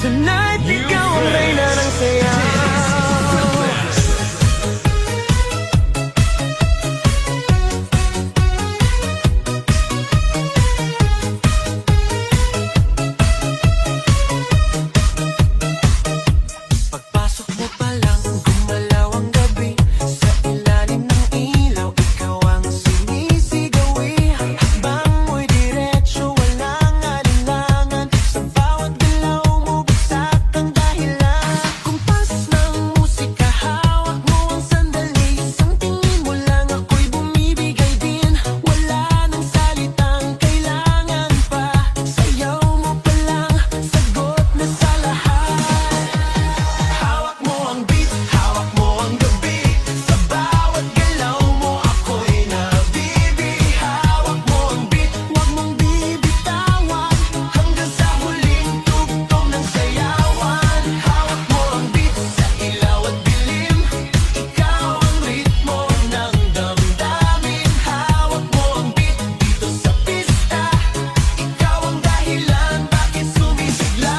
Tonight, ikaw ang reyna ng sayaw. Pagpasok mo pa lang, gumalaw ang gabi. Sa ilalim ng ilaw, ikaw ang sinisigawi. Hakbang mo'y diretso, walang alinlangan. Sa bawat galaw mo, bagsak ang dahilan. Kumpas ng musika, hawak mo ang sandali. Isang tingin mo lang, ako'y bumibigay din. Wala nang salitang kailangan pa. Sayaw mo pa lang, sagot na sa lahat. Hawak mo ang beat, hawak mo ang gabi. Sa bawat galaw mo, ako'y nabibi. Hawak mo ang beat, huwag mong bibitawan. Hanggang sa huling tugtog ng sayawan. Hawak mo ang beat, sa ilaw at dilim. Ikaw ang ritmo ng damdamin. Hawak mo ang beat, dito sa pista. Ikaw ang dahilan, bakit sumisigla.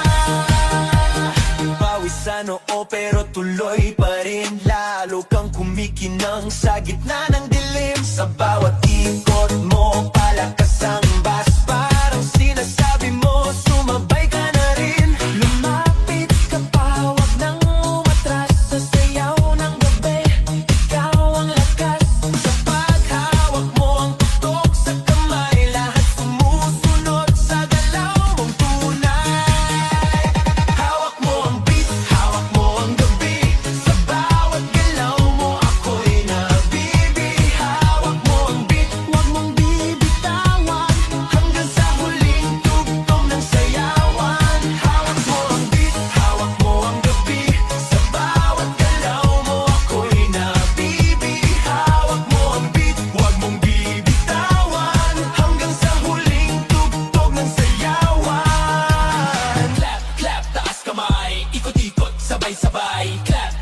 Pawisan oo pero tuloy pa rin. Lalo kang kumikinang sa gitna ng dilim. Sa bawat ikot mo, palakas ang bass. Parang sinasabi mo, sumabay ka na rin. Lumapit ka pa, wag nang umatras. Sa sayaw ng gabi, ikaw ang lakas. Sa paghawak mo ang tutok sa kamay, lahat sumusunod sa galaw mong tunay. Hawak mo ang beat, hawak mo ang gabi. Sa bawat galaw mo, ako'y nabibi. Hawak mo ang beat, huwag mong bibitawan. Hanggang sa huling tugtog ng sayawan. Hawak mo ang beat, hawak mo ang gabi. Sa bawat galaw mo, ako'y nabibi. Hawak mo ang beat, huwag mong bibitawan. Hanggang sa huling tugtog ng sayawan. Clap, clap, taas kamay. Ikot-ikot, sabay-sabay. Clap,